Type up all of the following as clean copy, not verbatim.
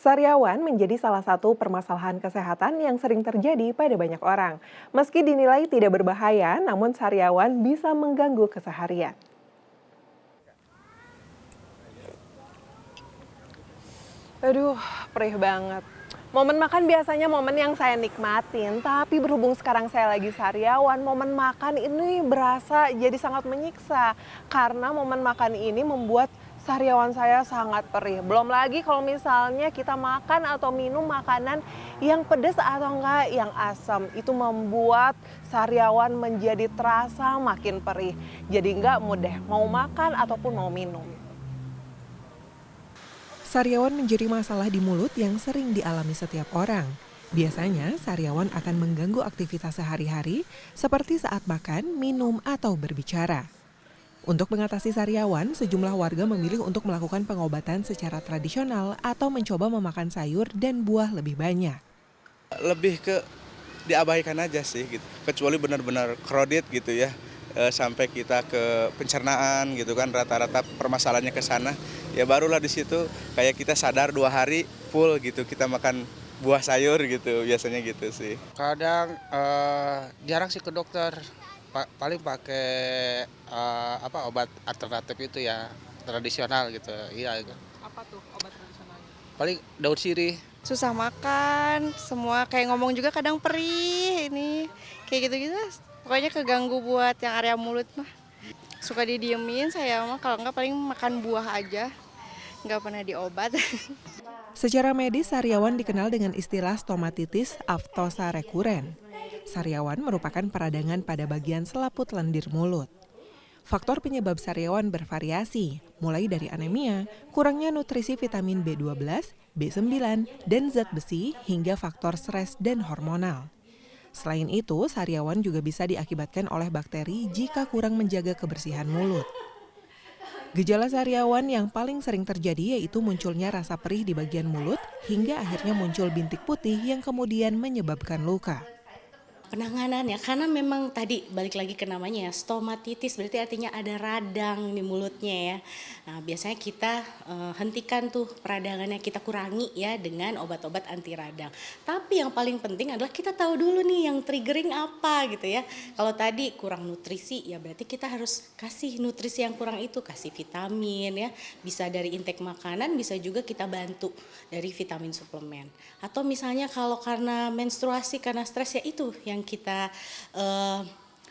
Sariawan menjadi salah satu permasalahan kesehatan yang sering terjadi pada banyak orang. Meski dinilai tidak berbahaya, namun sariawan bisa mengganggu keseharian. Aduh, perih banget. Momen makan biasanya momen yang saya nikmatin, tapi berhubung sekarang saya lagi sariawan, momen makan ini berasa jadi sangat menyiksa. Karena momen makan ini membuat sariawan saya sangat perih. Belum lagi kalau misalnya kita makan atau minum makanan yang pedas atau enggak yang asam. Itu membuat sariawan menjadi terasa makin perih. Jadi enggak mudah mau makan ataupun mau minum. Sariawan menjadi masalah di mulut yang sering dialami setiap orang. Biasanya, sariawan akan mengganggu aktivitas sehari-hari seperti saat makan, minum, atau berbicara. Untuk mengatasi sariawan, sejumlah warga memilih untuk melakukan pengobatan secara tradisional atau mencoba memakan sayur dan buah lebih banyak. Lebih ke diabaikan aja sih gitu, kecuali benar-benar crowded gitu ya, sampai kita ke pencernaan gitu kan, rata-rata permasalahannya ke sana, ya barulah di situ kayak kita sadar 2 hari full gitu kita makan buah sayur gitu, biasanya gitu sih. Kadang, jarang sih ke dokter, paling pakai, obat alternatif itu ya, tradisional gitu, iya. Apa tuh obat tradisionalnya? Paling daun sirih. Susah makan, semua kayak ngomong juga kadang perih ini, kayak gitu-gitu. Pokoknya keganggu buat yang area mulut mah. Suka didiemin saya mah, kalau enggak paling makan buah aja, nggak pernah diobat. Secara medis, sariawan dikenal dengan istilah stomatitis aftosa rekuren. Sariawan merupakan peradangan pada bagian selaput lendir mulut. Faktor penyebab sariawan bervariasi, mulai dari anemia, kurangnya nutrisi vitamin B12, B9, dan zat besi, hingga faktor stres dan hormonal. Selain itu, sariawan juga bisa diakibatkan oleh bakteri jika kurang menjaga kebersihan mulut. Gejala sariawan yang paling sering terjadi yaitu munculnya rasa perih di bagian mulut hingga akhirnya muncul bintik putih yang kemudian menyebabkan luka. Penanganannya, karena memang tadi balik lagi ke namanya ya, stomatitis berarti artinya ada radang di mulutnya ya. Nah, biasanya kita hentikan tuh peradangannya, kita kurangi ya dengan obat-obat anti radang. Tapi yang paling penting adalah kita tahu dulu nih yang triggering apa gitu ya. Kalau tadi kurang nutrisi ya berarti kita harus kasih nutrisi yang kurang itu, kasih vitamin ya. Bisa dari intake makanan, bisa juga kita bantu dari vitamin suplemen. Atau misalnya kalau karena menstruasi, karena stres ya itu yang kita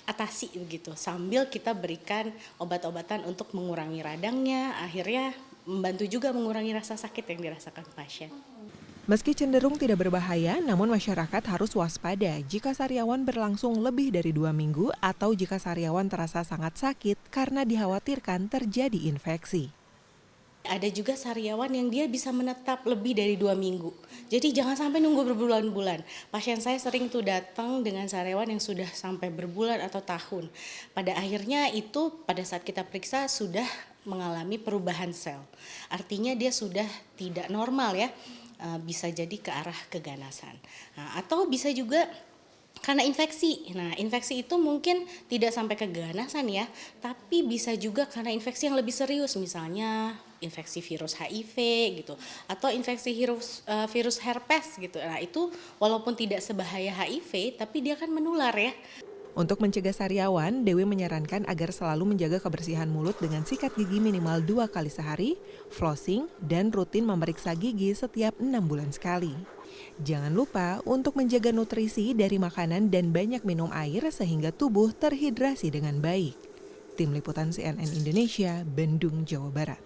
atasi begitu, sambil kita berikan obat-obatan untuk mengurangi radangnya, akhirnya membantu juga mengurangi rasa sakit yang dirasakan pasien. Meski cenderung tidak berbahaya, namun masyarakat harus waspada jika sariawan berlangsung lebih dari 2 minggu atau jika sariawan terasa sangat sakit karena dikhawatirkan terjadi infeksi. Ada juga sariawan yang dia bisa menetap lebih dari 2 minggu. Jadi jangan sampai nunggu berbulan-bulan. Pasien saya sering tuh datang dengan sariawan yang sudah sampai berbulan atau tahun. Pada akhirnya itu pada saat kita periksa sudah mengalami perubahan sel. Artinya dia sudah tidak normal ya. Bisa jadi ke arah keganasan. Nah, atau bisa juga karena infeksi. Nah, infeksi itu mungkin tidak sampai ke keganasan ya, tapi bisa juga karena infeksi yang lebih serius, misalnya infeksi virus HIV gitu, atau infeksi virus herpes gitu. Nah, itu walaupun tidak sebahaya HIV, tapi dia kan menular ya. Untuk mencegah sariawan, Dewi menyarankan agar selalu menjaga kebersihan mulut dengan sikat gigi minimal 2 kali sehari, flossing, dan rutin memeriksa gigi setiap 6 bulan sekali. Jangan lupa untuk menjaga nutrisi dari makanan dan banyak minum air sehingga tubuh terhidrasi dengan baik. Tim Liputan CNN Indonesia, Bandung, Jawa Barat.